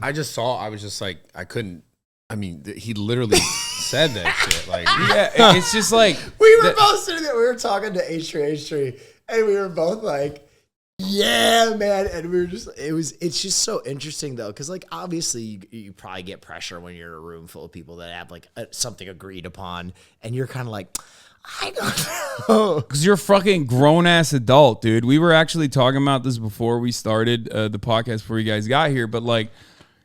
I just saw. I was just like, I couldn't. I mean, he literally said that shit. Like, yeah, it's just like we were both sitting there. We were talking to H3, and we were both like, "Yeah, man!" And we were just, it's just so interesting though, because like obviously you probably get pressure when you're in a room full of people that have like something agreed upon, and you're kind of like, I don't know, because you're a fucking grown ass adult, dude. We were actually talking about this before we started the podcast, before you guys got here, but like.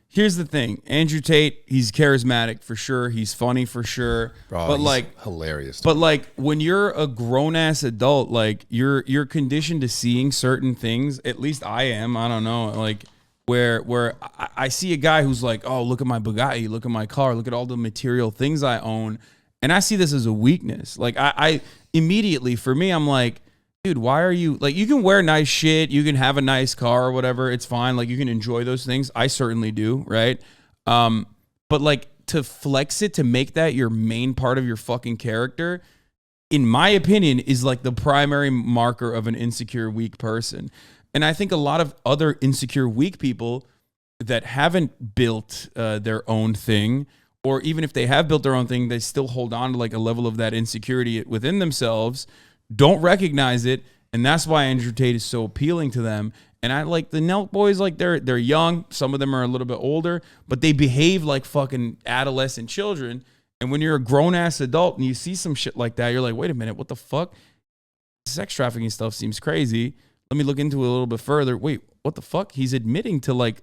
Here's the thing, Andrew Tate, he's charismatic for sure. He's funny for sure. bro, but he's like hilarious. But like when you're a grown ass adult, like you're conditioned to seeing certain things. At least I am. I don't know. Like where I see a guy who's like, oh, look at my Bugatti, look at my car, look at all the material things I own, and I see this as a weakness. Like I immediately, for me, I'm like, dude, why are you like, you can wear nice shit, you can have a nice car or whatever, it's fine, like you can enjoy those things. I certainly do, right? But like to flex it, to make that your main part of your fucking character, in my opinion, is like the primary marker of an insecure, weak person. And I think a lot of other insecure, weak people that haven't built their own thing, or even if they have built their own thing, they still hold on to like a level of that insecurity within themselves, don't recognize it, and that's why Andrew Tate is so appealing to them. And I like the Nelk boys, like they're young, some of them are a little bit older, but they behave like fucking adolescent children. And when you're a grown ass adult and you see some shit like that, you're like, wait a minute, what the fuck? Sex trafficking stuff seems crazy. Let me look into it a little bit further. Wait, what the fuck? He's admitting to like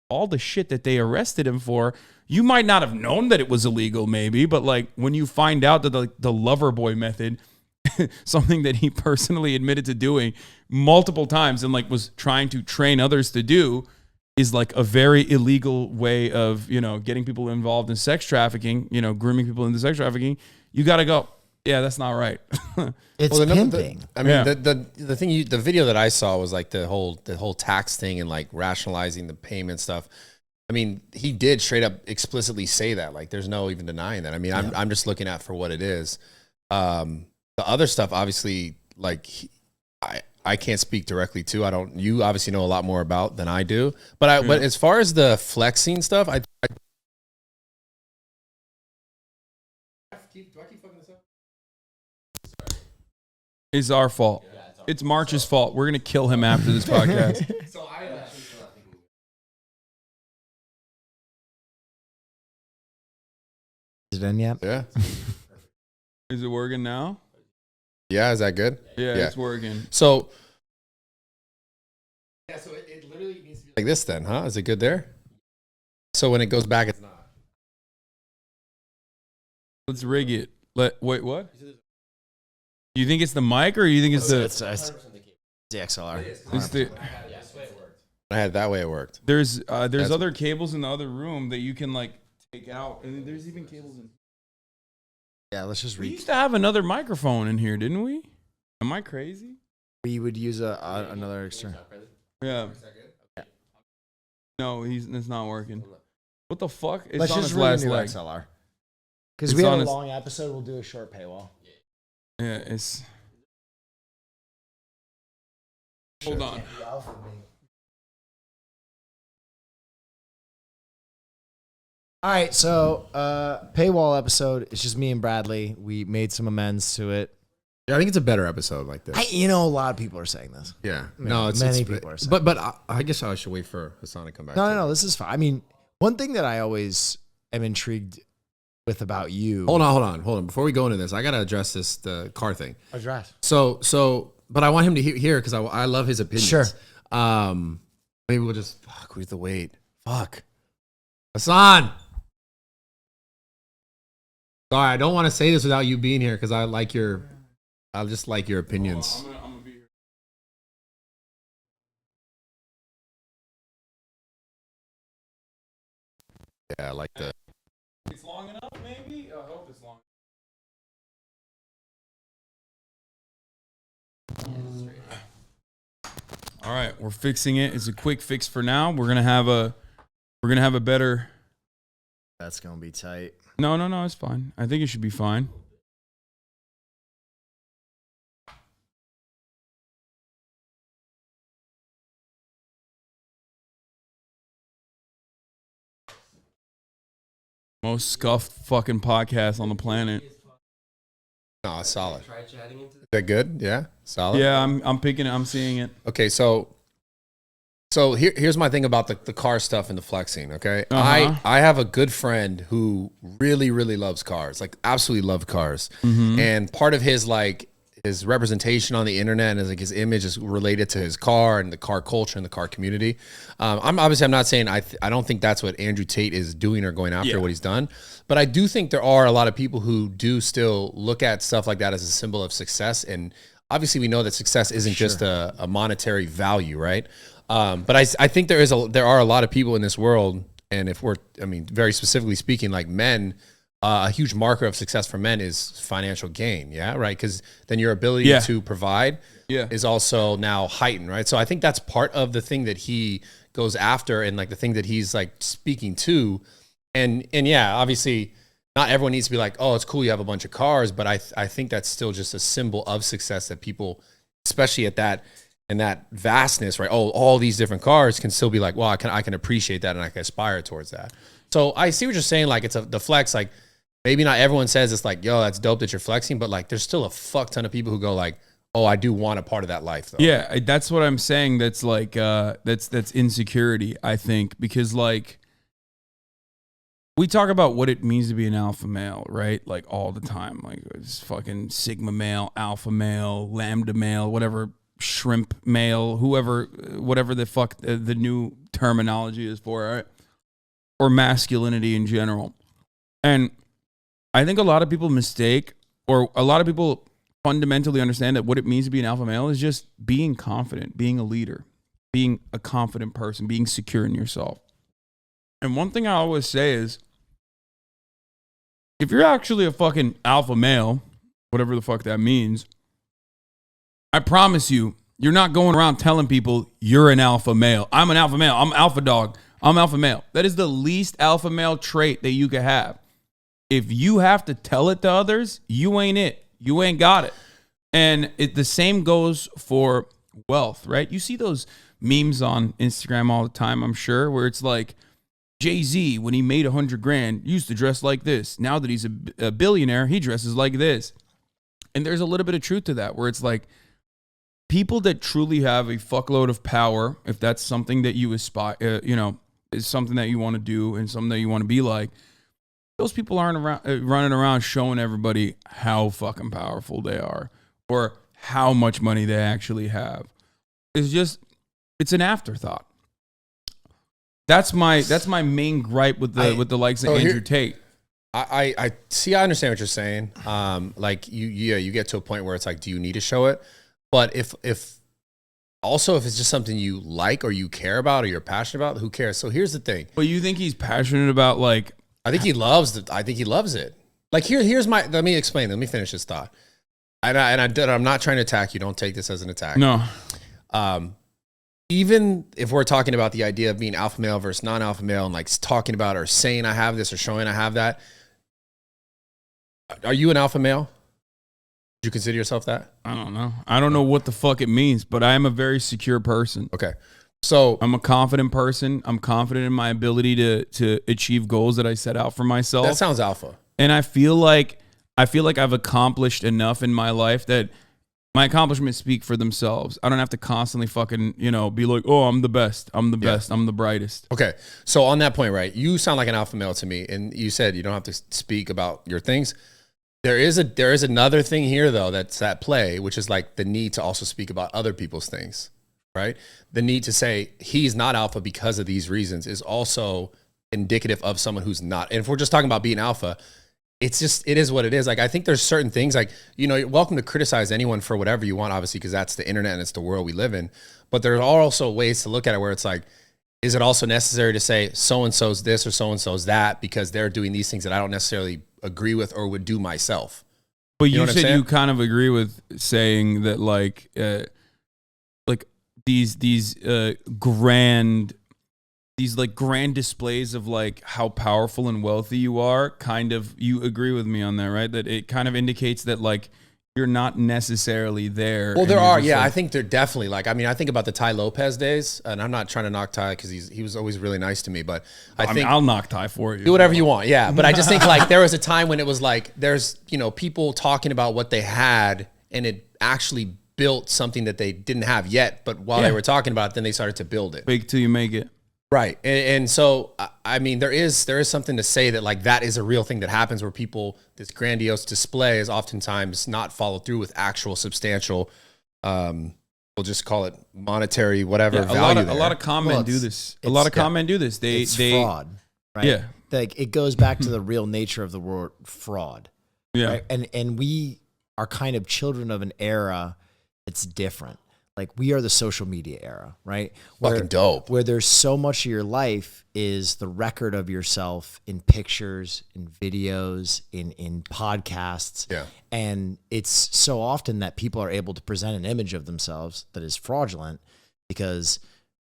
all the shit that they arrested him for. You might not have known that it was illegal, maybe, but like when you find out that the lover boy method, something that he personally admitted to doing multiple times and like was trying to train others to do, is like a very illegal way of, you know, getting people involved in sex trafficking, you know, grooming people into sex trafficking. You got to go, yeah, that's not right. it's pimping. I mean, the thing, the video that I saw was like the whole tax thing and like rationalizing the payment stuff. I mean, he did straight up explicitly say that. Like, there's no even denying that. I mean, I'm just looking at for what it is. The other stuff, obviously, like I can't speak directly to. You obviously know a lot more about than I do. But but as far as the flexing stuff, do I keep fucking this up? It's our fault. Yeah, it's March's fault. We're gonna kill him after this podcast. So I actually Is it in yet? Yeah. Is it working now? Yeah, is that good? Yeah, it's working. So yeah, so it literally needs to be like this then, huh? Is it good there? So when it goes back, it's not. Let's rig it. Wait, what? Do you think it's the mic, or you think it's the XLR? It's the, I had that way it worked. there's other cables in the other room that you can like take out, and there's even cables in. Yeah, let's just We read. used to have another microphone in here, didn't we? Am I crazy? We would use another external. Yeah. No, it's not working. What the fuck? It's Let's on just its read a last new leg. XLR. Because It's we have on a its- long episode, we'll do a short paywall. Yeah, it's. Hold on. All right, so paywall episode. It's just me and Bradley. We made some amends to it. Yeah, I think it's a better episode like this. A lot of people are saying this. Yeah. Many people are saying. But I guess I should wait for Hassan to come back. No, this is fine. I mean, one thing that I always am intrigued with about you. Hold on. Before we go into this, I gotta address the car thing. Address. So, but I want him to hear because I love his opinions. Sure. Maybe we'll just we have to wait. Fuck, Hassan. Sorry, I don't want to say this without you being here because I just like your opinions. I'm gonna be here. Yeah, I like the. It's long enough, maybe? I hope it's long. All right, we're fixing it. It's a quick fix for now. We're gonna have a better. That's gonna be tight. No, it's fine. I think it should be fine. Most scuffed fucking podcast on the planet. No, solid. Try chatting into Is that good? Yeah, solid. Yeah, I'm picking it. I'm seeing it. Okay, so here's my thing about the car stuff and the flexing. Okay, I have a good friend who really loves cars, like absolutely loves cars, and part of his like his representation on the internet and like his image is related to his car and the car culture and the car community. I'm not saying I don't think that's what Andrew Tate is doing or going after what he's done, but I do think there are a lot of people who do still look at stuff like that as a symbol of success. And obviously we know that success isn't just a monetary value, right? But I think there are a lot of people in this world, and very specifically speaking, like men. A huge marker of success for men is financial gain, yeah, right? Because then your ability to provide is also now heightened, right? So I think that's part of the thing that he goes after, and like the thing that he's like speaking to, and yeah, obviously, not everyone needs to be like, oh, it's cool you have a bunch of cars, but I think that's still just a symbol of success that people, especially at that and that vastness, right? Oh, all these different cars can still be like, well, I can appreciate that and I can aspire towards that. So I see what you're saying, like the flex, like. Maybe not everyone says it's like, yo, that's dope that you're flexing, but like there's still a fuck ton of people who go like, oh, I do want a part of that life though. Yeah, that's what I'm saying. That's like that's insecurity, I think, because like we talk about what it means to be an alpha male, right? Like all the time. Like it's fucking sigma male, alpha male, lambda male, whatever, shrimp male, whatever the fuck the new terminology is for, right? Or masculinity in general. And I think a lot of people mistake, or a lot of people fundamentally understand that what it means to be an alpha male is just being confident, being a leader, being a confident person, being secure in yourself. And one thing I always say is, if you're actually a fucking alpha male, whatever the fuck that means, I promise you, you're not going around telling people you're an alpha male. I'm an alpha male. I'm alpha dog. I'm alpha male. That is the least alpha male trait that you could have. If you have to tell it to others, you ain't it. You ain't got it. And the same goes for wealth, right? You see those memes on Instagram all the time, I'm sure, where it's like, Jay-Z, when he made $100,000, used to dress like this. Now that he's a billionaire, he dresses like this. And there's a little bit of truth to that, where it's like, people that truly have a fuckload of power, if that's something that you aspire, is something that you want to do and something that you want to be like, those people aren't running around showing everybody how fucking powerful they are or how much money they actually have. It's an afterthought. That's my main gripe with the likes of Andrew Tate. I see. I understand what you're saying. Like you get to a point where it's like, do you need to show it? But if it's just something you like or you care about or you're passionate about, who cares? So here's the thing. But you think he's passionate about like? I think he loves it. Like let me explain. Let me finish this thought. I'm not trying to attack you. Don't take this as an attack. No. Even if we're talking about the idea of being alpha male versus non-alpha male and like talking about or saying I have this or showing I have that. Are you an alpha male? Do you consider yourself that? I don't know. I don't know what the fuck it means, but I am a very secure person. Okay. So I'm a confident person. I'm confident in my ability to achieve goals that I set out for myself. That sounds alpha. And I feel like I've accomplished enough in my life that my accomplishments speak for themselves. I don't have to constantly fucking, be like, oh, I'm the best. I'm the best. I'm the brightest. Okay. So on that point, right, you sound like an alpha male to me. And you said you don't have to speak about your things. There is another thing here, though, that's at play, which is like the need to also speak about other people's things. Right? The need to say he's not alpha because of these reasons is also indicative of someone who's not. And if we're just talking about being alpha, it is what it is. Like, I think there's certain things like, you're welcome to criticize anyone for whatever you want, obviously, because that's the internet and it's the world we live in. But there are also ways to look at it where it's like, is it also necessary to say so-and-so's this or so-and-so's that because they're doing these things that I don't necessarily agree with or would do myself? But you said you kind of agree with saying that these grand displays of like how powerful and wealthy you are, kind of, you agree with me on that, right? That it kind of indicates that like you're not necessarily there. Well, and there you're are. just Yeah, like- I think they're definitely like. I mean, I think about the Ty Lopez days, and I'm not trying to knock Ty because he was always really nice to me. But I mean, think I'll knock Ty for you. do whatever you want. Yeah, but I just think like there was a time when it was like there's people talking about what they had, and it actually built something that they didn't have yet. But while they were talking about it, then they started to build it. Fake till you make it. Right. And so, I mean, there is something to say that like that is a real thing that happens where people, this grandiose display is oftentimes not followed through with actual substantial, we'll just call it monetary, whatever Yeah, value. a lot of con men do this. A lot of con men do this. They fraud, right? Yeah. Like it goes back to the real nature of the word fraud. Yeah. Right? And we are kind of children of an era that's different. Like we are the social media era, right? Fucking dope. Where there's so much of your life is the record of yourself in pictures, in videos, in podcasts. Yeah. And it's so often that people are able to present an image of themselves that is fraudulent because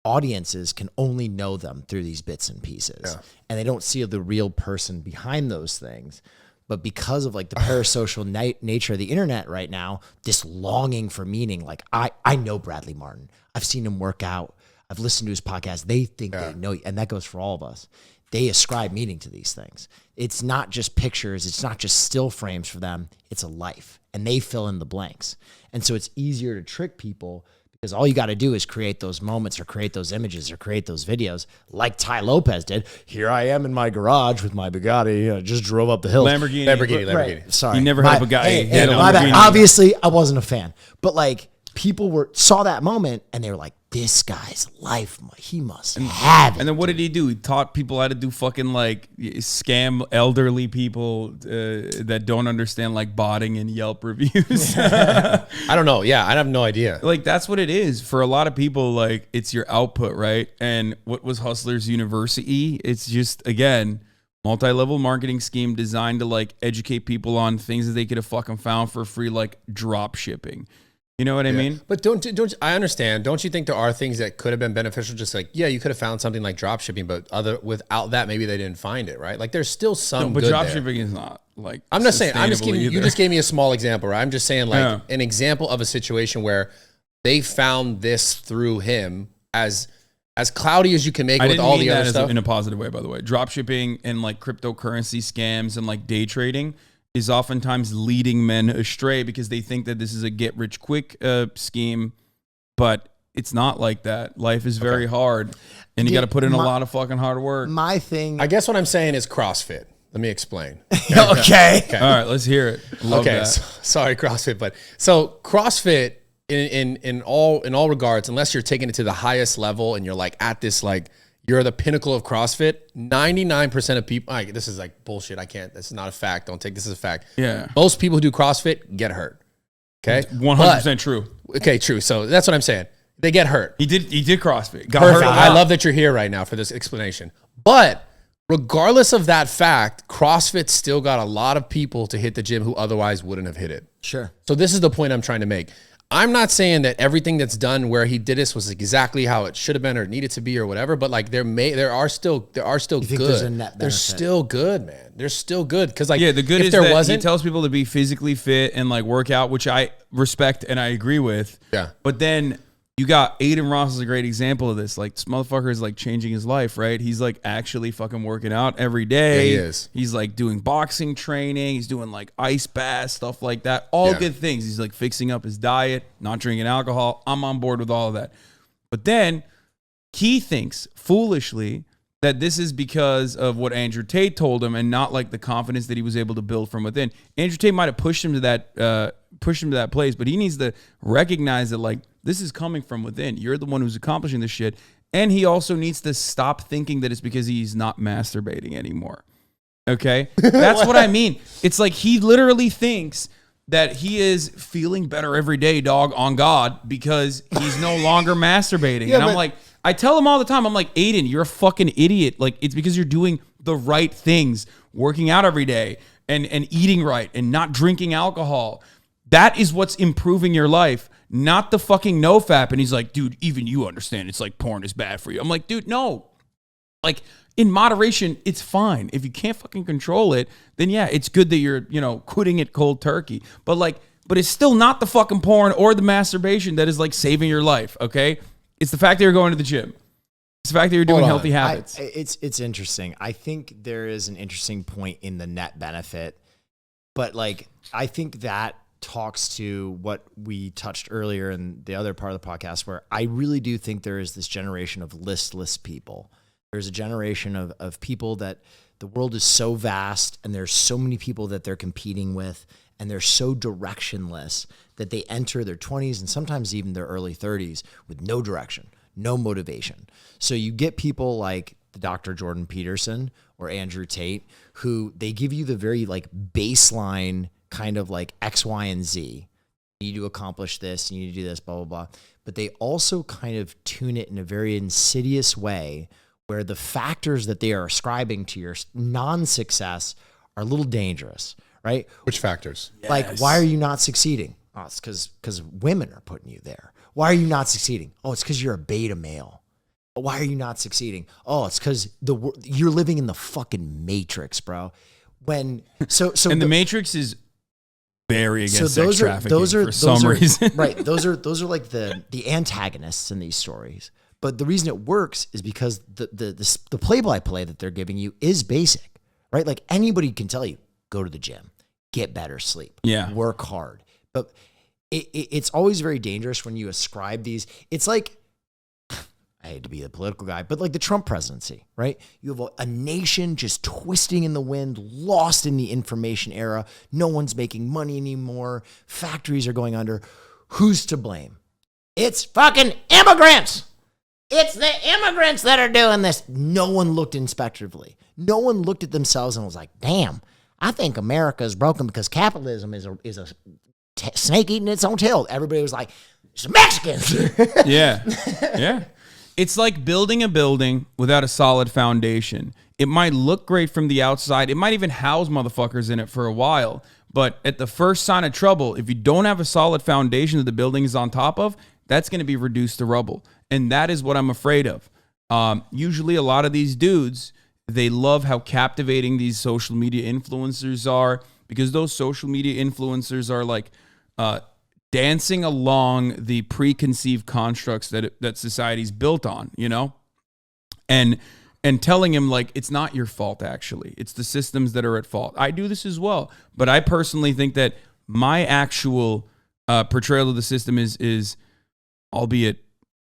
audiences can only know them through these bits and pieces. Yeah. And they don't see the real person behind those things. But because of like the parasocial nature of the internet right now, this longing for meaning, like I know Bradley Martyn. I've seen him work out. I've listened to his podcast. They think they know, and that goes for all of us. They ascribe meaning to these things. It's not just pictures. It's not just still frames for them. It's a life, and they fill in the blanks. And so it's easier to trick people because all you got to do is create those moments or create those images or create those videos like Ty Lopez did. Here I am in my garage with my Bugatti. I just drove up the hill. Lamborghini. Right. Sorry. He never had a Bugatti. Hey, He had a my bad. Lamborghini. Obviously, I wasn't a fan. But like people saw that moment and they were like, this guy's life, he must have it. And then what did he do? He taught people how to do fucking like scam elderly people that don't understand like botting and Yelp reviews. I don't know. Yeah, I have no idea. Like that's what it is for a lot of people. Like it's your output, right? And what was Hustlers University? It's just again multi-level marketing scheme designed to like educate people on things that they could have fucking found for free, like drop shipping. You know what I mean? But don't I understand? Don't you think there are things that could have been beneficial? Just like you could have found something like drop shipping, but without that, maybe they didn't find it, right? Like there's still some. But good drop there. shipping is not like. I'm not saying. I'm just sustainable giving you either. just gave me a small example, right? I'm just saying like Yeah. an example of a situation where they found this through him as cloudy as you can make I it with didn't all mean the that other stuff. in a positive way, by the way. Drop shipping and like cryptocurrency scams and like day trading is oftentimes leading men astray because they think that this is a get rich quick scheme, but it's not like that. Life is very hard, and you got to put in a lot of fucking hard work. My thing. I guess what I'm saying is CrossFit. Let me explain. Okay. All right, let's hear it. Love that. Sorry, CrossFit, but so CrossFit in all regards, unless you're taking it to the highest level and you're like at this like you're the pinnacle of CrossFit, 99% of people, this is like bullshit. I can't, this is not a fact. Don't take this as a fact. Yeah. Most people who do CrossFit get hurt. Okay. 100% true. Okay, true. So that's what I'm saying. They get hurt. He did CrossFit. Got Perfect. hurt. I love that you're here right now for this explanation. But regardless of that fact, CrossFit still got a lot of people to hit the gym who otherwise wouldn't have hit it. Sure. So this is the point I'm trying to make. I'm not saying that everything that's done where he did this was exactly how it should have been or needed to be or whatever, but like there are still good. there's a net They're benefit? still good, man. They're still good because like The good if is there that wasn't, he tells people to be physically fit and like work out, which I respect and I agree with. Yeah. But then you got Aiden Ross is a great example of this. Like this motherfucker is like changing his life, right? He's like actually fucking working out every day. Yeah, he is. He's like doing boxing training. He's doing like ice baths, stuff like that. All Yeah. good things. He's like fixing up his diet, not drinking alcohol. I'm on board with all of that. But then he thinks foolishly that this is because of what Andrew Tate told him and not like the confidence that he was able to build from within. Andrew Tate might have pushed him to that place, but he needs to recognize that like this is coming from within. You're the one who's accomplishing this shit. And he also needs to stop thinking that it's because he's not masturbating anymore. Okay? That's what I mean. It's like he literally thinks that he is feeling better every day, dog, on God, because he's no longer masturbating. Yeah, and I'm but- like, I tell him all the time, I'm like, Aiden, you're a fucking idiot. Like, it's because you're doing the right things, working out every day and eating right and not drinking alcohol. That is what's improving your life, not the fucking nofap. And he's like, dude, even you understand it's like porn is bad for you. I'm like, dude, no. Like, in moderation, it's fine. If you can't fucking control it, then yeah, it's good that you're, quitting it cold turkey. But like, but it's still not the fucking porn or the masturbation that is like saving your life, okay? It's the fact that you're going to the gym. It's the fact that you're doing healthy habits. It's interesting. I think there is an interesting point in the net benefit, but like I think that talks to what we touched earlier in the other part of the podcast, where I really do think there is this generation of listless people. There's a generation of people that the world is so vast and there's so many people that they're competing with, and they're so directionless that they enter their 20s and sometimes even their early 30s with no direction, no motivation. So you get people like the Dr. Jordan Peterson or Andrew Tate, who they give you the very like baseline kind of like X, Y, and Z. You need to accomplish this, you need to do this, blah, blah, blah. But they also kind of tune it in a very insidious way where the factors that they are ascribing to your non-success are a little dangerous, right? Which factors? Like, why are you not succeeding? Oh, it's because women are putting you there. Why are you not succeeding? Oh, it's because you're a beta male. Why are you not succeeding? Oh, it's because you're living in the fucking matrix, bro. And the matrix is very against sex trafficking for some reason. Right. Those are like the antagonists in these stories. But the reason it works is because the play-by-play that they're giving you is basic, right? Like anybody can tell you, go to the gym, get better sleep, work hard. But it's always very dangerous when you ascribe these. It's like, I hate to be the political guy, but like the Trump presidency, right? You have a nation just twisting in the wind, lost in the information era. No one's making money anymore. Factories are going under. Who's to blame? It's fucking immigrants. It's the immigrants that are doing this. No one looked inspectively. No one looked at themselves and was like, damn, I think America is broken because capitalism is a snake eating its own tail. Everybody was like, it's Mexicans. Yeah. It's like building a building without a solid foundation. It might look great from the outside. It might even house motherfuckers in it for a while. But at the first sign of trouble, if you don't have a solid foundation that the building is on top of, that's going to be reduced to rubble. And that is what I'm afraid of. Usually a lot of these dudes, they love how captivating these social media influencers are, because those social media influencers are like dancing along the preconceived constructs that society's built on, you know, and telling him like, it's not your fault. Actually, it's the systems that are at fault. I do this as well. But I personally think that my actual portrayal of the system is albeit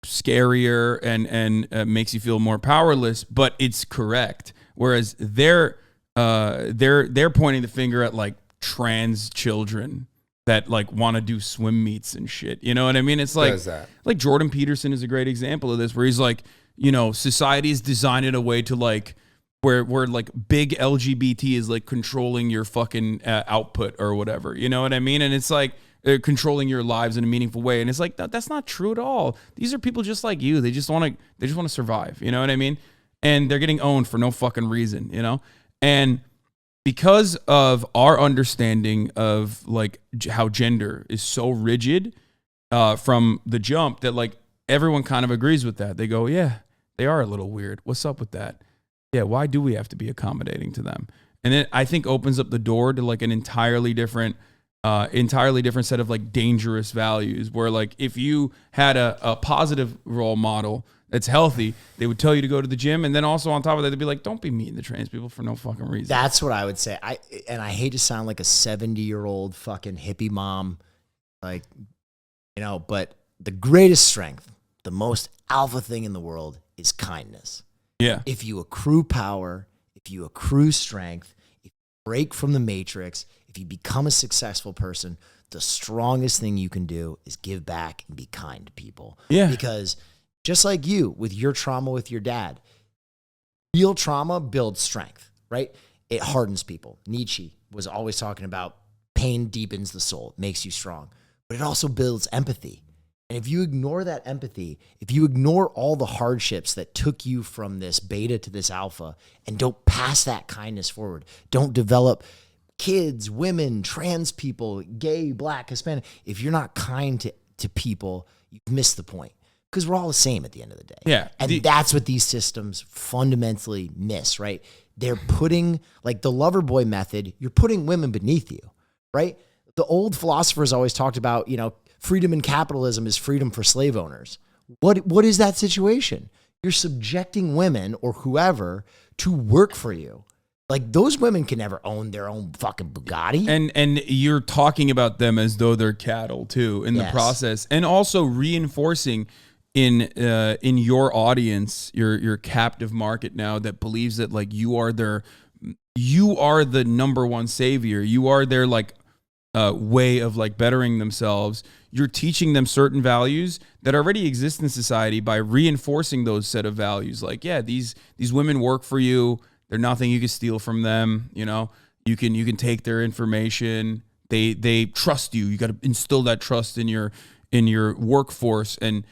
scarier and makes you feel more powerless, but it's correct. Whereas they're pointing the finger at like trans children that like want to do swim meets and shit. You know what I mean? It's like, Jordan Peterson is a great example of this, where he's like, you know, society is designed in a way to like, where like big LGBT is like controlling your fucking output or whatever. You know what I mean? And it's like, they're controlling your lives in a meaningful way. And it's like, that's not true at all. These are people just like you. They just want to survive. You know what I mean? And they're getting owned for no fucking reason, you know? And because of our understanding of like how gender is so rigid from the jump, that like everyone kind of agrees with that. They go, yeah, they are a little weird. What's up with that? Yeah, why do we have to be accommodating to them? And it, I think, opens up the door to like an entirely different set of like dangerous values, where like if you had a positive role model that's healthy, they would tell you to go to the gym. And then also on top of that, they'd be like, don't be meeting the trans people for no fucking reason. That's what I would say. I hate to sound like a 70-year-old fucking hippie mom, like, you know, but the greatest strength, the most alpha thing in the world is kindness. Yeah. If you accrue power, if you accrue strength, if you break from the matrix, if you become a successful person, the strongest thing you can do is give back and be kind to people. Yeah. Because just like you with your trauma with your dad, real trauma builds strength, right? It hardens people. Nietzsche was always talking about pain deepens the soul, it makes you strong, but it also builds empathy. And if you ignore that empathy, if you ignore all the hardships that took you from this beta to this alpha, and don't pass that kindness forward, don't develop kids, women, trans people, gay, black, Hispanic, if you're not kind to people, you've missed the point. Because we're all the same at the end of the day. Yeah. And that's what these systems fundamentally miss, right? They're putting, like the lover boy method, you're putting women beneath you, right? the old philosophers always talked about, freedom in capitalism is freedom for slave owners. What is that situation? You're subjecting women or whoever to work for you. Like, those women can never own their own fucking Bugatti. And you're talking about them as though they're cattle too in the process, and also reinforcing in your audience, your captive market now that believes that like you are the number one savior. You are their like way of like bettering themselves. You're teaching them certain values that already exist in society by reinforcing those set of values. Like, yeah, these women work for you. They're nothing you can steal from them. You can take their information. They trust you. You got to instill that trust in your workforce. And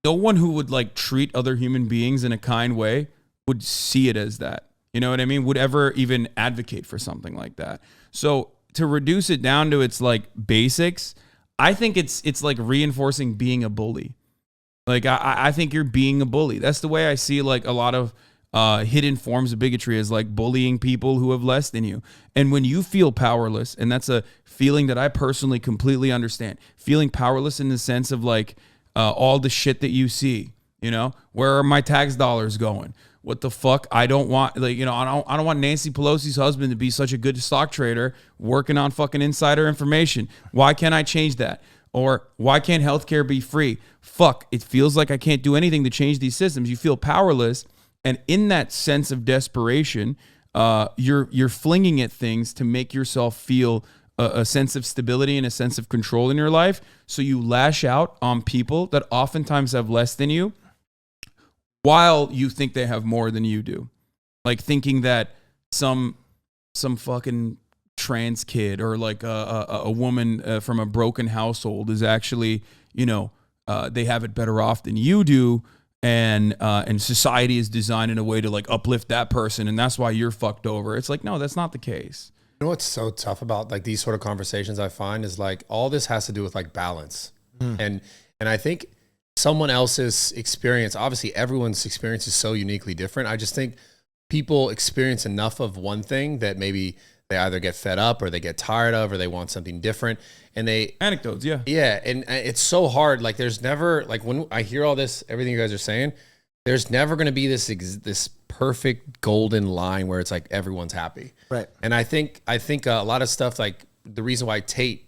no one who would like treat other human beings in a kind way would see it as that. You know what I mean? Would ever even advocate for something like that. So to reduce it down to its like basics, I think it's like reinforcing being a bully. Like I think you're being a bully. That's the way I see like a lot of hidden forms of bigotry, is like bullying people who have less than you. And when you feel powerless, and that's a feeling that I personally completely understand, feeling powerless in the sense of like all the shit that you see, where are my tax dollars going? What the fuck? I don't want I don't want Nancy Pelosi's husband to be such a good stock trader working on fucking insider information. Why can't I change that? Or why can't healthcare be free? Fuck, it feels like I can't do anything to change these systems. You feel powerless. And in that sense of desperation, you're flinging at things to make yourself feel a sense of stability and a sense of control in your life. So you lash out on people that oftentimes have less than you, while you think they have more than you do. Like thinking that some fucking trans kid or like a woman from a broken household is actually, they have it better off than you do. And society is designed in a way to like uplift that person, and that's why you're fucked over. It's like, no, that's not the case. You know what's so tough about like these sort of conversations I find is like all this has to do with like balance. And I think someone else's experience, obviously everyone's experience is so uniquely different. I just think people experience enough of one thing that maybe they either get fed up or they get tired of, or they want something different. And they anecdotes, yeah. And it's so hard. Like there's never, like when I hear all this, everything you guys are saying, there's never going to be this perfect golden line where it's like everyone's happy. Right. And I think a lot of stuff, like the reason why Tate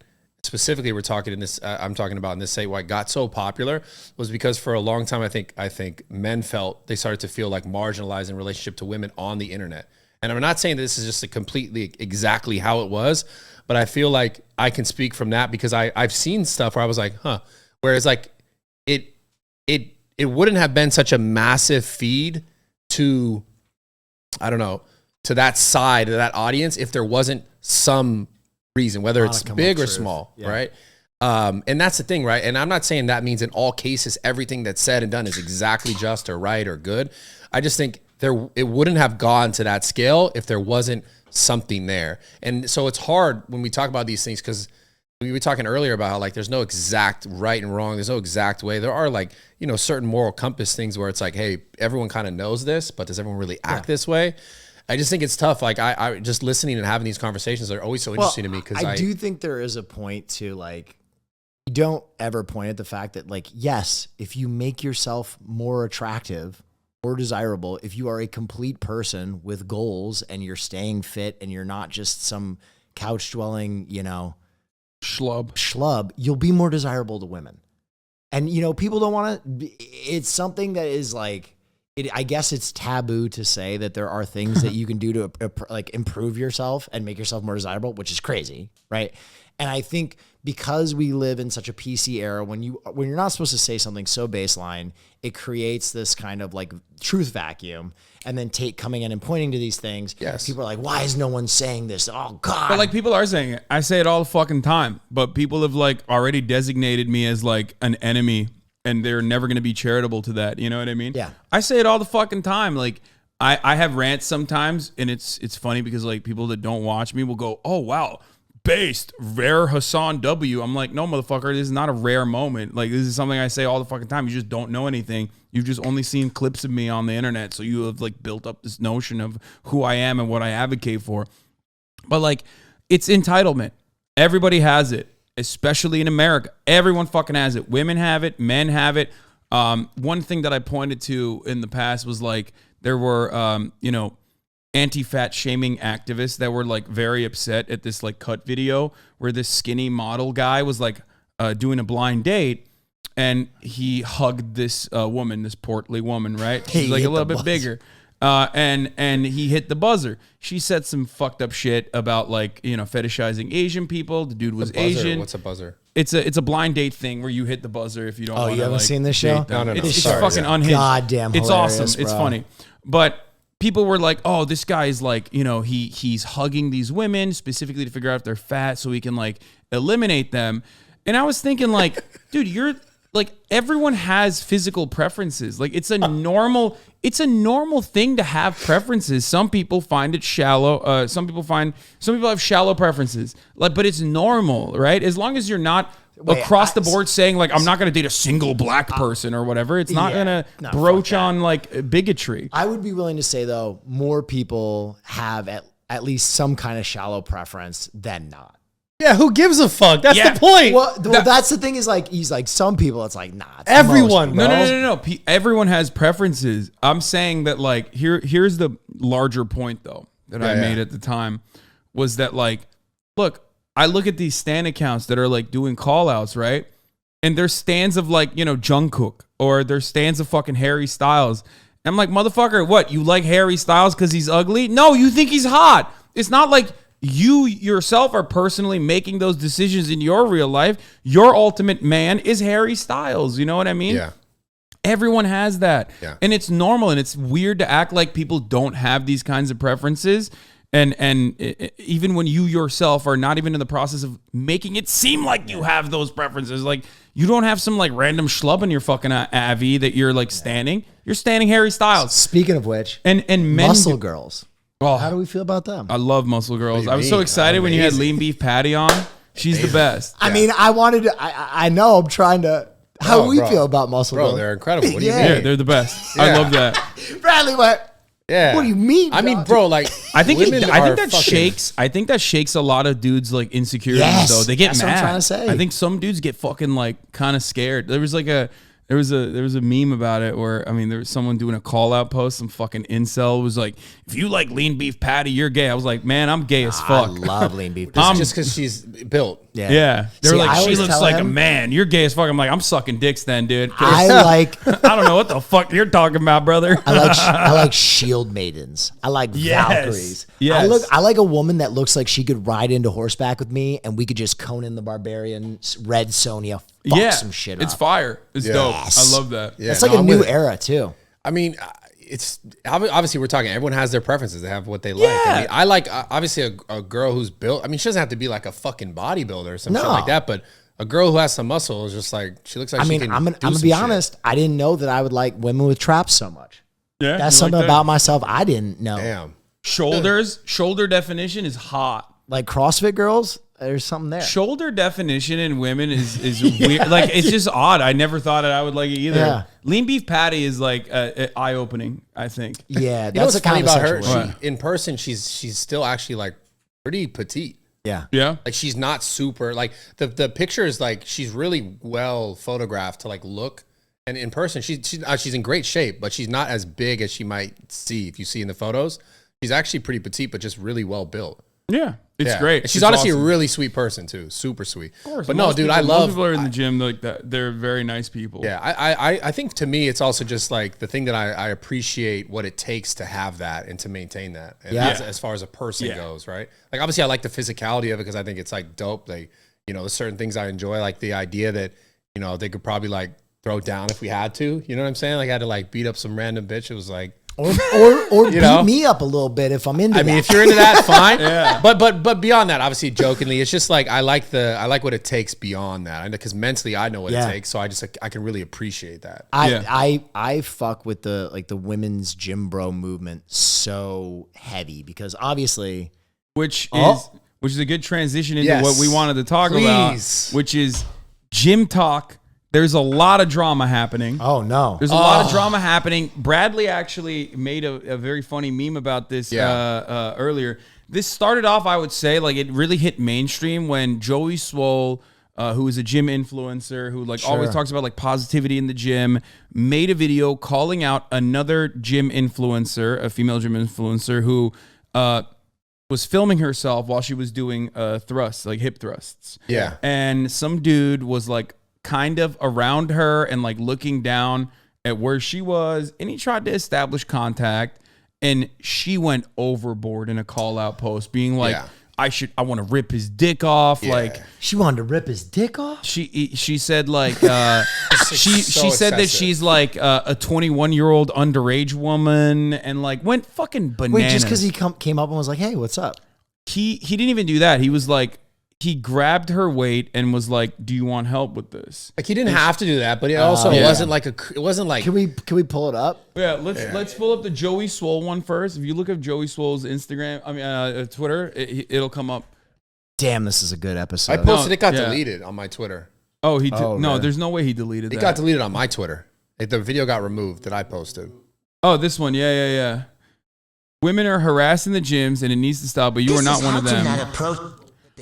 specifically I'm talking about in this site, why it got so popular was because for a long time, I think men felt they started to feel like marginalized in relationship to women on the internet. And I'm not saying this is just exactly how it was, but I feel like I can speak from that because I've seen stuff where I was like, huh. Whereas like it wouldn't have been such a massive feed to, I don't know, to that side of that audience if there wasn't some reason, whether it's big or small, right? And that's the thing, right? And I'm not saying that means in all cases everything that's said and done is exactly just or right or good. I just think it wouldn't have gone to that scale if there wasn't something there. And so it's hard when we talk about these things because we were talking earlier about how like there's no exact right and wrong. There's no exact way. There are like, certain moral compass things where it's like, hey, everyone kind of knows this, but does everyone really act this way? I just think it's tough. Like I just listening and having these conversations are always so interesting to me because I do think there is a point to like, you don't ever point at the fact that like, yes, if you make yourself more attractive or desirable, if you are a complete person with goals and you're staying fit and you're not just some couch dwelling, schlub, you'll be more desirable to women. And, people don't want to, it's something that is like, I guess it's taboo to say that there are things that you can do to like improve yourself and make yourself more desirable, which is crazy, right? And I think because we live in such a PC era, when you're not supposed to say something so baseline, it creates this kind of like truth vacuum. And then Tate coming in and pointing to these things, people are like, why is no one saying this? Oh God. But like people are saying it. I say it all the fucking time, but people have like already designated me as like an enemy. And they're never going to be charitable to that. You know what I mean? Yeah. I say it all the fucking time. Like I have rants sometimes, and it's funny because like people that don't watch me will go, "Oh wow, based rare Hassan W." I'm like, no, motherfucker, this is not a rare moment. Like this is something I say all the fucking time. You just don't know anything. You've just only seen clips of me on the internet, so you have like built up this notion of who I am and what I advocate for. But like, it's entitlement. Everybody has it, especially in America. Everyone fucking has it. Women have it. Men have it. One thing that I pointed to in the past was like there were, anti-fat shaming activists that were like very upset at this like cut video where this skinny model guy was like doing a blind date. And he hugged this woman, this portly woman, right? She's like a little bit bigger. And he hit the buzzer. She said some fucked up shit about like, fetishizing Asian people. The dude was Asian. What's a buzzer? It's a blind date thing where you hit the buzzer if you don't want to. You haven't seen this show? No. It's fucking unhinged. Goddamn It's hilarious, awesome. It's bro. funny. But people were like, oh, this guy's like, he's hugging these women specifically to figure out if they're fat so he can like eliminate them. And I was thinking like, dude, you're like, everyone has physical preferences. Like it's a normal thing to have preferences. Some people find it shallow. Some people have shallow preferences. Like, but it's normal, right? As long as you're not across the board saying like, I'm not going to date a single black person or whatever. It's not going to broach on like bigotry. I would be willing to say though, more people have at least some kind of shallow preference than not. Yeah, who gives a fuck? That's the point. Well, that's the thing is like, he's like, some people, it's like, nah. It's Everyone, most, bro. No. Everyone has preferences. I'm saying that like, here's the larger point though that I made at the time was that like, look, I look at these stan accounts that are like doing call outs, right? And there's stands of like, Jungkook or there's stands of fucking Harry Styles. And I'm like, motherfucker, what? You like Harry Styles because he's ugly? No, you think he's hot. It's not like you yourself are personally making those decisions in your real life. Your ultimate man is Harry Styles. You know what I mean? Yeah. Everyone has that. Yeah. And it's normal and it's weird to act like people don't have these kinds of preferences. And even when you yourself are not even in the process of making it seem like you have those preferences, like you don't have some like random schlub in your fucking Avi that you're like standing. You're standing Harry Styles. Speaking of which, and men muscle girls. Oh, How do we feel about them? I love muscle girls. What do you I was so mean? excited when you had lean beef patty on. She's the best. I mean, I wanted to, I know I'm trying to, how do we feel about muscle girls? They're incredible. What do you Yeah. mean? Yeah, they're the best. I love that. Bradley went, Yeah. what do you mean? I mean, dog? bro, like I think women I think are that fucking- I think that shakes a lot of dudes like insecurities Yes, though. They get that's mad. what I'm trying to say. I think some dudes get fucking like kind of scared. There was a meme about it where there was someone doing a call out post. Some fucking incel was like, if you like lean beef patty, you're gay. I was like, man, I'm gay as I fuck. love lean beef. just because she's built. Yeah. They were See, I like, she always looks tell like a him- man. You're gay as fuck. I'm like, I'm sucking dicks then, dude. I like I don't know what the fuck you're talking about, brother. I like shield maidens. I like Yes. Valkyries. Yes. I like a woman that looks like she could ride into horseback with me and we could just Conan the Barbarian, Red Sonja, fuck some shit It's up. fire. It's dope. Yes. I love that. Yeah, It's like no, a I'm new with it. era too. I mean, it's obviously we're talking. Everyone has their preferences. They have what they like. Yeah. I mean, I like obviously a girl who's built. I mean, she doesn't have to be like a fucking bodybuilder or some shit No. like that. But a girl who has some muscle is just like she looks like. I she mean, can I'm do gonna some be shit. honest. I didn't know that I would like women with traps so much. Yeah. That's you something like that? about myself I didn't know. Damn. Shoulder definition is hot. Like CrossFit girls, there's something there. Shoulder definition in women is weird. Like it's just odd. I never thought I would like it either. Yeah. Lean beef patty is like eye opening. I think. Yeah, You know that's what's a kind funny of about her? sexual. In person, she's still actually like pretty petite. Yeah. Yeah. Like she's not super like the picture is like she's really well photographed to like look, and in person she's in great shape, but she's not as big as she might see if you see in the photos. She's actually pretty petite, but just really well built. Yeah. It's Yeah. great. And she's It's honestly awesome. a really sweet person too, super sweet. Of course. But no, Most dude, people- I most love. people are in the gym like that. They're very nice people. Yeah, I think to me it's also just like the thing that I appreciate what it takes to have that and to maintain that. And Yeah. as far as a person Yeah. goes, right? Like obviously I like the physicality of it because I think it's like dope. Like, there's certain things I enjoy, like the idea that, they could probably like throw down if we had to. You know what I'm saying? Like I had to like beat up some random bitch. It was like, Or You beat know? me up a little bit if I'm into I mean, that. if you're into that, fine. Yeah. But beyond that, obviously, jokingly, it's just like I like what it takes beyond that, because mentally I know what Yeah. it takes, so I can really appreciate that. I fuck with the women's gym bro movement so heavy because obviously Which Oh. is a good transition into Yes. what we wanted to talk Please. about, which is gym talk There's a lot of drama happening. Oh no. There's a lot of drama happening. Bradley actually made a very funny meme about this earlier. This started off, I would say, like it really hit mainstream when Joey Swole, who is a gym influencer who like always talks about like positivity in the gym, made a video calling out another gym influencer, a female gym influencer who was filming herself while she was doing thrusts, like hip thrusts. Yeah. And some dude was like kind of around her and like looking down at where she was, and he tried to establish contact, and she went overboard in a call out post being like, I want to rip his dick off. Like She wanted to rip his dick off? she said like she said that she's like a 21-year-old underage woman, and like went fucking bananas. Wait, just because he came up and was like, hey, what's up? He didn't even do that. He was like, he grabbed her weight and was like, do you want help with this? Like he didn't have to do that, but it also wasn't like it wasn't like. Can we pull it up? Yeah, let's pull up the Joey Swole one first. If you look up Joey Swole's Instagram, Twitter, it'll come up. Damn, this is a good episode. I posted it got deleted on my Twitter. Oh, no, really? There's no way he deleted that. It got deleted on my Twitter. Like, the video got removed that I posted. Oh, this one. Yeah. Women are harassed in the gyms and it needs to stop, but you are not one of them.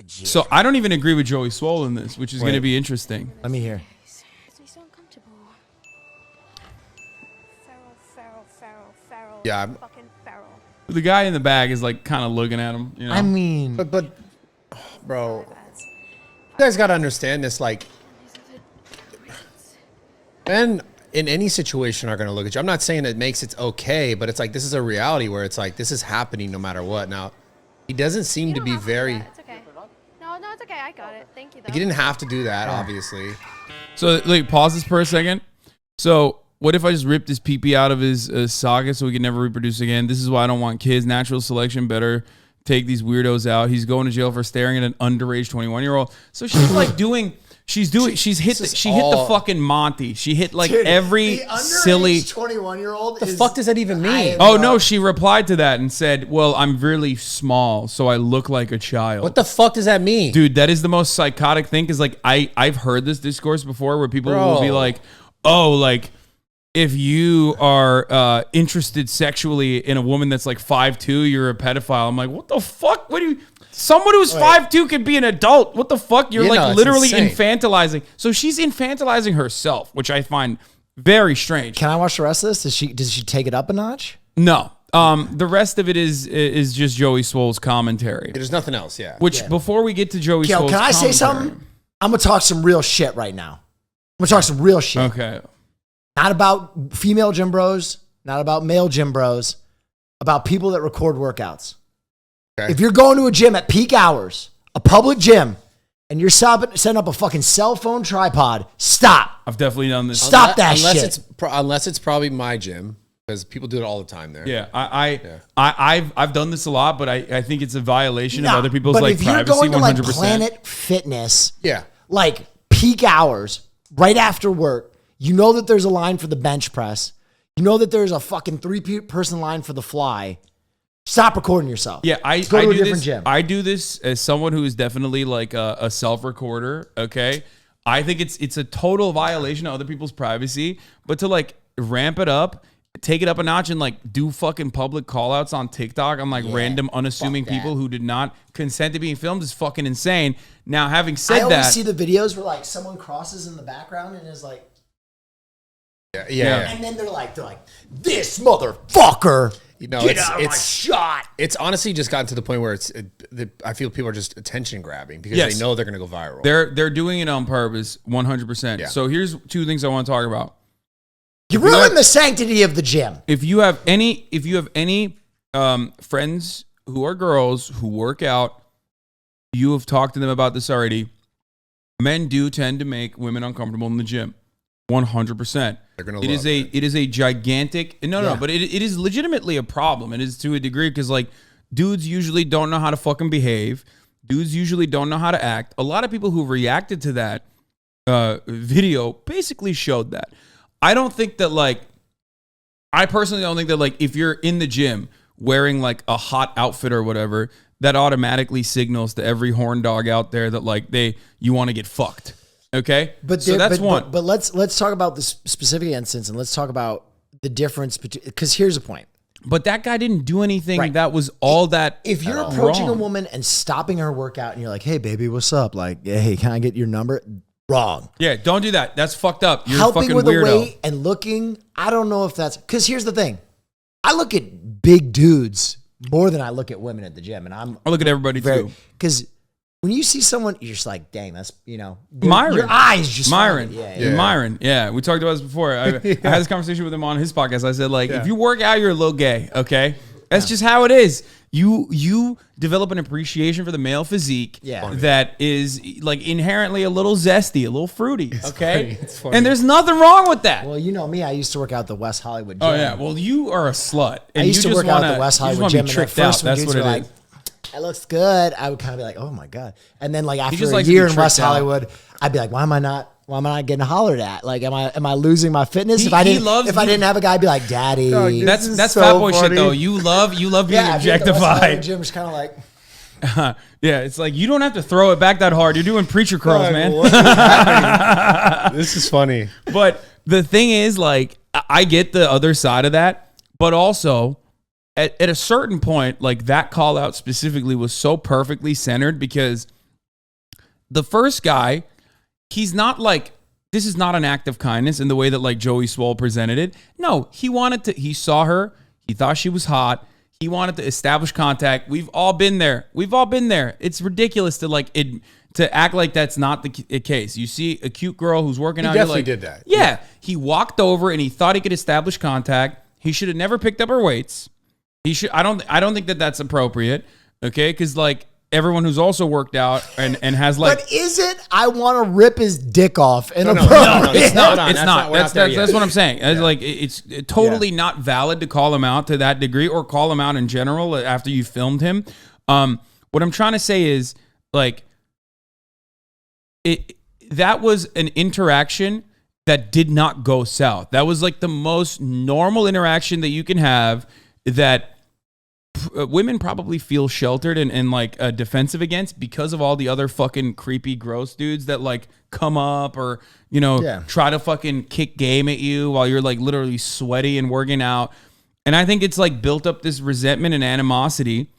So I don't even agree with Joey Swole in this, which is going to be interesting. Let me hear. So uncomfortable. Feral. Yeah, Fucking feral. The guy in the bag is like kind of looking at him. You know? I mean, but bro, you guys got to understand this. Like, men in any situation are going to look at you. I'm not saying it makes it okay, but it's like this is a reality where it's like this is happening no matter what. Now, he doesn't seem to be very. It's okay. No, it's okay. I got it. Thank you, though. Like, he didn't have to do that, obviously. So, like, pause this for a second. So, what if I just ripped his pee-pee out of his socket so he can never reproduce again? This is why I don't want kids. Natural selection better take these weirdos out. He's going to jail for staring at an underage 21-year-old. So she's like doing. She hit the fucking Monty. She hit like every silly 21-year-old. The fuck does that even mean? Oh no, she replied to that and said, "Well, I'm really small, so I look like a child." What the fuck does that mean? Dude, that is the most psychotic thing, cuz like I've heard this discourse before where people will be like, "Oh, like if you are interested sexually in a woman that's like 5'2", you're a pedophile." I'm like, "What the fuck? What do you Someone who's 5'2" can be an adult. What the fuck? You're like literally infantilizing. So she's infantilizing herself, which I find very strange. Can I watch the rest of this? Does she take it up a notch? No. The rest of it is just Joey Swole's commentary. There's nothing else, Which before we get to Joey Swole's can I say something? I'm gonna talk some real shit right now. I'm gonna talk some real shit. Okay. Not about female gym bros, not about male gym bros, about people that record workouts. Okay. If you're going to a gym at peak hours, a public gym, and you're setting up a fucking cell phone tripod, stop. I've definitely done this. Stop that shit. Unless it's probably my gym, because people do it all the time there. Yeah, I've done this a lot, but I think it's a violation of other people's like privacy. But if you're going to 100%. like Planet Fitness, like peak hours, right after work, you know that there's a line for the bench press. You know that there's a fucking 3-person line for the fly. Stop recording yourself. Yeah, I go to do a different this. Gym. I do this as someone who is definitely like a self-recorder. Okay, I think it's a total violation of other people's privacy. But to like ramp it up, take it up a notch, and like do fucking public call-outs on TikTok on like random unassuming people who did not consent to being filmed is fucking insane. Now, having said that, I always see the videos where like someone crosses in the background and is like, and then they're like, this motherfucker. You know, get out of my shot. It's honestly just gotten to the point where I feel people are just attention grabbing because they know they're going to go viral. They're doing it on purpose, 100%. Yeah. So here's two things I want to talk about. You ruin the sanctity of the gym. If you have any friends who are girls who work out, you have talked to them about this already. Men do tend to make women uncomfortable in the gym, 100%. It is a gigantic but it is legitimately a problem. It is to a degree because like dudes usually don't know how to fucking behave. Dudes usually don't know how to act. A lot of people who reacted to that video basically showed that. I personally don't think that like if you're in the gym wearing like a hot outfit or whatever, that automatically signals to every horn dog out there that like you want to get fucked. Okay, But so that's one. But let's talk about this specific instance, and let's talk about the difference between. Because here's the point: But that guy didn't do anything Right. that was all that. if you're approaching wrong. a woman and stopping her workout, and you're like, "Hey, baby, what's up?" Like, "Hey, can I get your number?" Wrong. Yeah, don't do that. That's fucked up. You're a Helping fucking with weirdo. the weight and looking, I don't know if that's because here's the thing: I look at big dudes more than I look at women at the gym, and I look at everybody too. because when you see someone, you're just like, "Dang, that's Myron. Your eyes just Myron. find it. Yeah. Myron. Yeah. We talked about this before. I had this conversation with him on his podcast. I said, like, if you work out, you're a little gay. Okay. That's just how it is. You develop an appreciation for the male physique that is like inherently a little zesty, a little fruity. Okay. It's funny. And there's nothing wrong with that. Well, you know me. I used to work out at the West Hollywood gym. Oh yeah. Well, you are a slut. And I used you to just work out wanna- at the West you just Hollywood wanna gym, be and at tricked first out. when That's dudes what were it like, is. "It looks good," I would kind of be like, "Oh my god!" And then like after just a likes to year be in West tricked out. Hollywood, I'd be like, "Why am I not getting hollered at? Like, am I losing my fitness? He- if I he didn't loves if I you. didn't have a guy be like, "Daddy," That's so fat boy shit funny. though. You love being yeah, I'd be at the West Hollywood objectified. gym is kind of like. Yeah, it's like you don't have to throw it back that hard. You're doing preacher curls, man. This is funny. But the thing is, like, I get the other side of that, but also at a certain point, like that call out specifically was so perfectly centered because the first guy, he's not like, this is not an act of kindness in the way that like Joey Swole presented it. No, he saw her, he thought she was hot. He wanted to establish contact. We've all been there. It's ridiculous to act like that's not the case. You see a cute girl who's working out. He definitely you're like, did that. Yeah. He walked over and he thought he could establish contact. He should have never picked up her weights. He should. I don't think that that's appropriate. Okay, because like everyone who's also worked out and has like. But is it? I want to rip his dick off. No, It's not. Hold on, It's not. we're not there yet. That's what I'm saying. It's like it's totally not valid to call him out to that degree or call him out in general after you filmed him. What I'm trying to say is like that was an interaction that did not go south. That was like the most normal interaction that you can have that women probably feel sheltered and like defensive against because of all the other fucking creepy gross dudes that like come up or try to fucking kick game at you while you're like literally sweaty and working out. And I think it's like built up this resentment and animosity,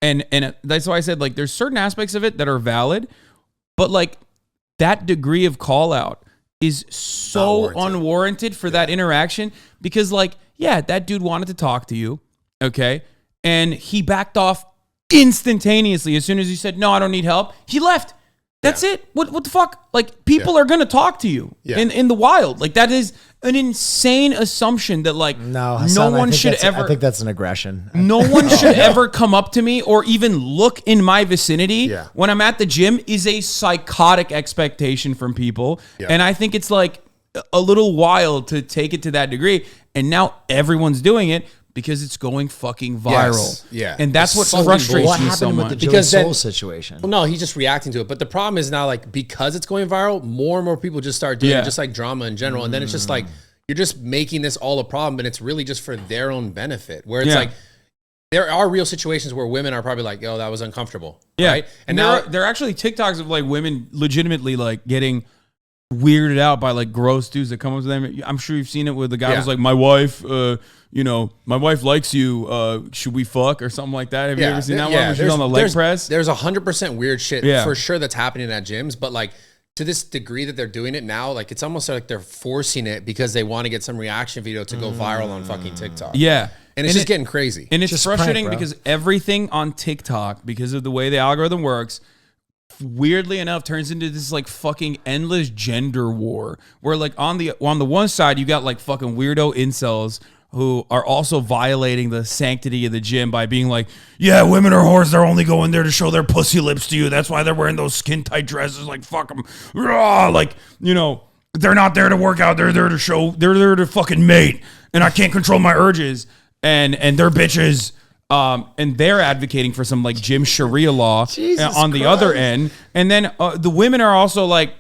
and that's why I said like there's certain aspects of it that are valid, but like that degree of call out is so unwarranted for that interaction because like yeah, that dude wanted to talk to you, okay? And he backed off instantaneously as soon as he said, "No, I don't need help." He left. That's it. What the fuck? Like, people are going to talk to you in the wild. Like, that is an insane assumption that, like, No, Hassan, no one should ever... I think that's an aggression. No one should ever come up to me or even look in my vicinity when I'm at the gym is a psychotic expectation from people. Yeah. And I think it's, like, a little wild to take it to that degree. And now everyone's doing it because it's going fucking viral. Yes, yeah. And that's It's what frustrates What me happened so with much. the Joey Because then- Soul situation? Well, no, he's just reacting to it. But the problem is now, like, because it's going viral, more and more people just start doing it, just like drama in general. And then it's just like, you're just making this all a problem, and it's really just for their own benefit. Where it's like, there are real situations where women are probably like, "Oh, that was uncomfortable." Yeah. Right? And there are actually TikToks of like women legitimately like getting weirded out by like gross dudes that come up to them. I'm sure you've seen it with the guy who's like, "My wife, my wife likes you. Should we fuck?" or something like that. Have you ever seen that one where she's on the leg press? There's 100% weird shit for sure that's happening at gyms, but like to this degree that they're doing it now, like it's almost like they're forcing it because they want to get some reaction video to go viral on fucking TikTok. Yeah. And it's just getting crazy. And it's Just frustrating prank, bro. because everything on TikTok, because of the way the algorithm works, weirdly enough, turns into this like fucking endless gender war. Where like on the one side, you got like fucking weirdo incels who are also violating the sanctity of the gym by being like, "Yeah, women are whores. They're only going there to show their pussy lips to you. That's why they're wearing those skin tight dresses. Like, fuck them. Like, they're not there to work out. They're there to show. They're there to fucking mate. And I can't control my urges. And they're bitches." And they're advocating for some like gym Sharia law on the other end. And then the women are also like,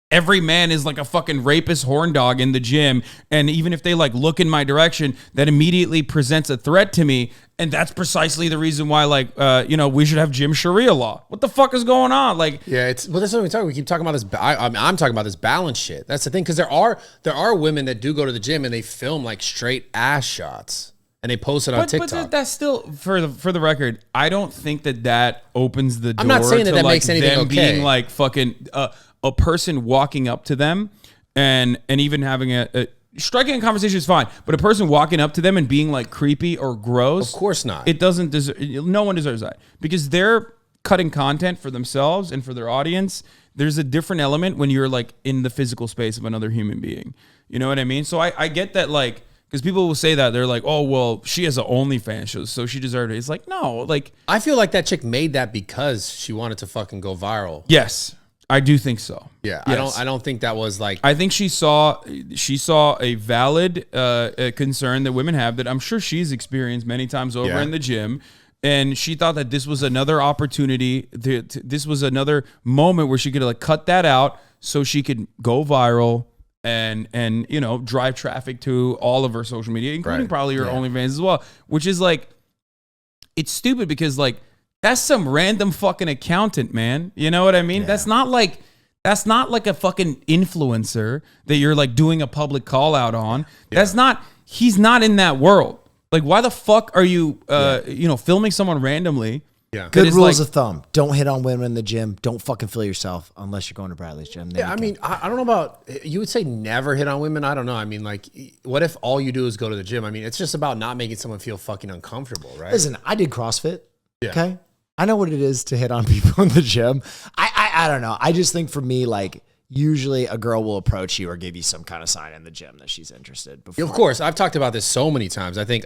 every man is like a fucking rapist horn dog in the gym. And even if they like look in my direction, that immediately presents a threat to me. And that's precisely the reason why, like, we should have gym Sharia law. What the fuck is going on? Like, yeah, that's what we talk. We keep talking about this. I'm talking about this balance shit. That's the thing, because there are women that do go to the gym and they film like straight ass shots and they post it on TikTok. But that's still for the record. I don't think that opens the door. I'm not saying that like makes anything them okay. being like fucking a person walking up to them and even having a striking a conversation is fine, but a person walking up to them and being like creepy or gross, of course not. It doesn't deserve. No one deserves that, because they're cutting content for themselves and for their audience. There's a different element when you're like in the physical space of another human being. You know what I mean? So I get that, like, because people will say that they're like, oh well, she has an OnlyFans, so she deserved it. It's like, no, like, I feel like that chick made that because she wanted to fucking go viral. Yes. I do think so. Yeah, yes. I don't think that was like. I think she saw a valid concern that women have that I'm sure she's experienced many times over in the gym, and she thought that this was another opportunity. This was another moment where she could like cut that out so she could go viral and drive traffic to all of her social media, including probably her OnlyFans as well. Which is like, it's stupid because like, that's some random fucking accountant, man. You know what I mean? Yeah. That's not like a fucking influencer that you're like doing a public call out on. Yeah. He's not in that world. Like, why the fuck are you, filming someone randomly? Yeah. Good rules of thumb. Don't hit on women in the gym. Don't fucking feel yourself unless you're going to Bradley's gym. Yeah, I mean, I don't know about, you would say never hit on women. I don't know. I mean, like, what if all you do is go to the gym? I mean, it's just about not making someone feel fucking uncomfortable, right? Listen, I did CrossFit. Yeah. Okay. I know what it is to hit on people in the gym. I don't know. I just think for me, like, usually a girl will approach you or give you some kind of sign in the gym that she's interested. Before. Of course, I've talked about this so many times. I think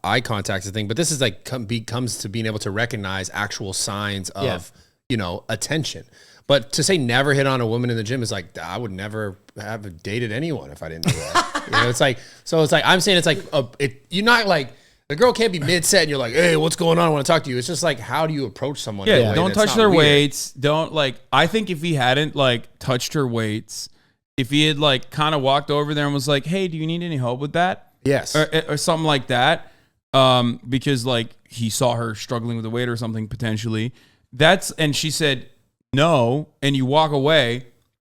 eye contact is the thing, but this is like comes to being able to recognize actual signs of attention. But to say never hit on a woman in the gym is like, I would never have dated anyone if I didn't do that. It's like, I'm saying it's like you're not like. The girl can't be mid-set and you're like, hey, what's going on? I want to talk to you. It's just like, how do you approach someone? Yeah, don't touch their weights. Don't like, I think if he hadn't like touched her weights, if he had like kind of walked over there and was like, hey, do you need any help with that? Yes. Or something like that. Because like he saw her struggling with the weight or something potentially. And she said no, and you walk away.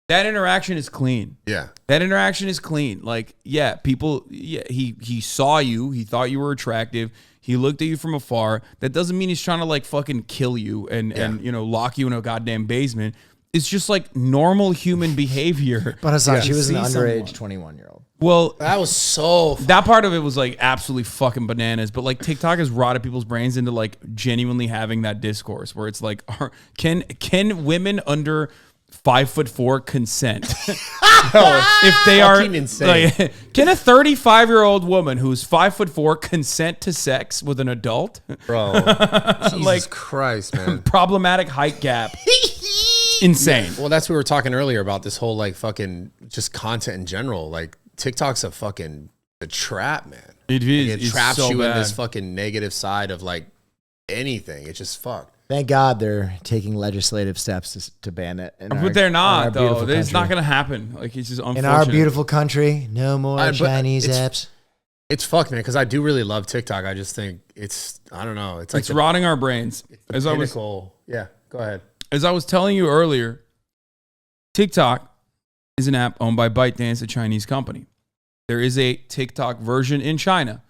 That interaction is clean. Yeah. That interaction is clean. Like, he saw you. He thought you were attractive. He looked at you from afar. That doesn't mean he's trying to like fucking kill you and lock you in a goddamn basement. It's just like normal human behavior. But Hassan, she was an underage 21-year-old. Well, that was so. That part of it was like absolutely fucking bananas. But like TikTok has rotted people's brains into like genuinely having that discourse where it's like, can women under 5'4" consent? If they are insane. Like, can a 35-year-old woman who's 5'4" consent to sex with an adult? Bro, Jesus like, Christ, man. Problematic height gap. Insane. Yeah. Well, that's what we were talking earlier about this whole like fucking just content in general. Like TikTok's a trap, man. It is. It traps you in this fucking negative side of like anything. It's just fucked. Thank God they're taking legislative steps to ban it. But they're not, though. It's not going to happen. Like, it's just unfortunate. In our beautiful country, no more Chinese apps. It's fucked, man, because I do really love TikTok. I just think I don't know. It's like rotting our brains. Yeah, go ahead. As I was telling you earlier, TikTok is an app owned by ByteDance, a Chinese company. There is a TikTok version in China.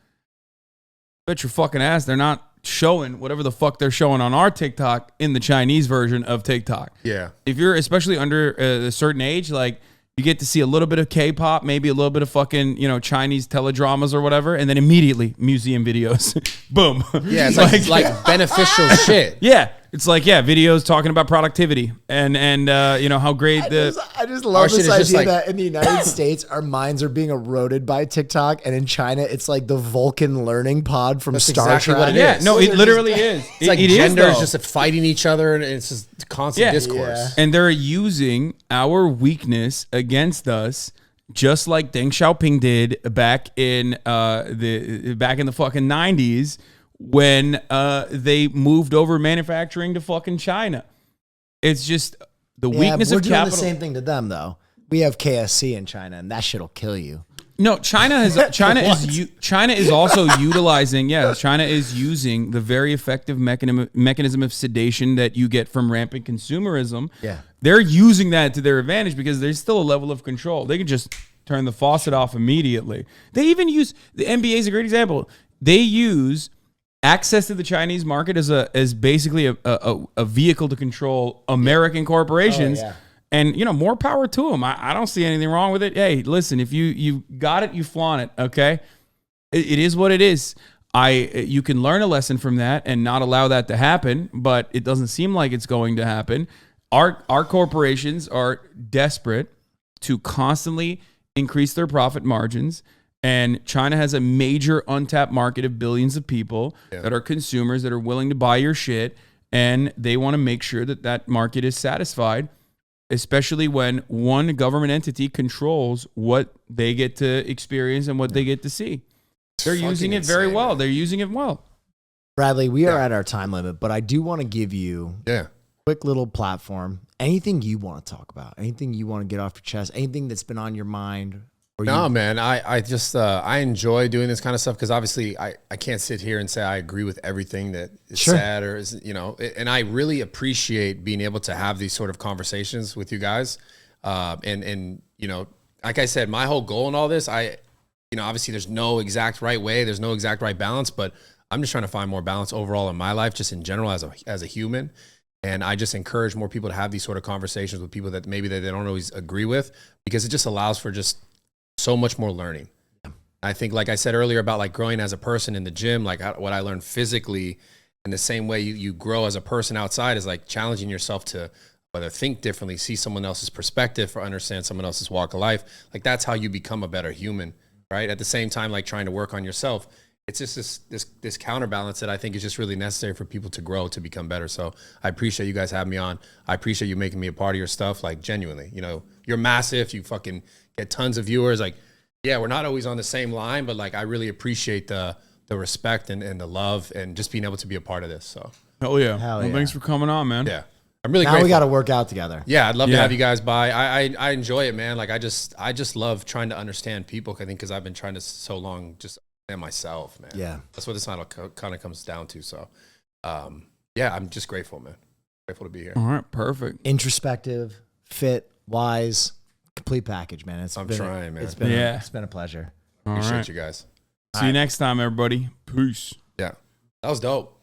Bet your fucking ass they're not showing whatever the fuck they're showing on our TikTok in the Chinese version of TikTok. Yeah. If you're especially under a certain age, like you get to see a little bit of K-pop, maybe a little bit of fucking, Chinese teledramas or whatever, and then immediately museum videos. Boom. Yeah, it's like beneficial shit. Yeah. It's like, videos talking about productivity and how great I just love this idea that in the United States, our minds are being eroded by TikTok, and in China, it's like the Vulcan learning pod from Star Trek. What it is. Is. No, it literally is. It's like gender is just fighting each other, and it's just constant discourse. Yeah. And they're using our weakness against us, just like Deng Xiaoping did back in the fucking 90s. When they moved over manufacturing to fucking China. It's just the weakness of capital. We're doing the same thing to them, though. We have KSC in China, and that shit'll kill you. No, China is also utilizing. Yeah, China is using the very effective mechanism of sedation that you get from rampant consumerism. Yeah. They're using that to their advantage because there's still a level of control. They can just turn the faucet off immediately. They even use the NBA is a great example. They use access to the Chinese market as basically a vehicle to control American corporations. Oh, yeah. And, more power to them. I don't see anything wrong with it. Hey, listen, if you got it, you flaunt it, okay? It is what it is. You can learn a lesson from that and not allow that to happen, but it doesn't seem like it's going to happen. Our corporations are desperate to constantly increase their profit margins, and China has a major untapped market of billions of people that are consumers that are willing to buy your shit, and they want to make sure that that market is satisfied, especially when one government entity controls what they get to experience and what they get to see. They're using it very well. They're using it well. Bradley, we are at our time limit, but I do want to give you a quick little platform. Anything you want to talk about, anything you want to get off your chest, anything that's been on your mind. No, man, I just I enjoy doing this kind of stuff because obviously I can't sit here and say I agree with everything that is said or is, and I really appreciate being able to have these sort of conversations with you guys. And like I said, my whole goal in all this, obviously there's no exact right way, there's no exact right balance, but I'm just trying to find more balance overall in my life, just in general as a human. And I just encourage more people to have these sort of conversations with people that maybe they don't always agree with, because it just allows for just so much more learning. I think, like I said earlier about like growing as a person in the gym, like what I learned physically, in the same way you grow as a person outside is like challenging yourself to whether think differently, see someone else's perspective, or understand someone else's walk of life. Like that's how you become a better human, right? At the same time, like trying to work on yourself. It's just this counterbalance that I think is just really necessary for people to grow, to become better. So I appreciate you guys having me on. I appreciate you making me a part of your stuff. Like genuinely, you're massive. You fucking get tons of viewers. Like, yeah, we're not always on the same line, but like I really appreciate the respect and the love and just being able to be a part of this. So hell yeah. Well, thanks for coming on, man. Yeah. I'm really now grateful. We got to work out together. Yeah, I'd love to have you guys by. I enjoy it, man. Like I just love trying to understand people. I think because I've been trying to so long just understand myself, man. Yeah, that's what this kind of comes down to. So, yeah, I'm just grateful, man. Grateful to be here. All right, perfect. Introspective, fit, wise, complete package, man. I'm trying, man. It's been a pleasure. Appreciate you guys. See you next time, everybody. Peace. Yeah, that was dope.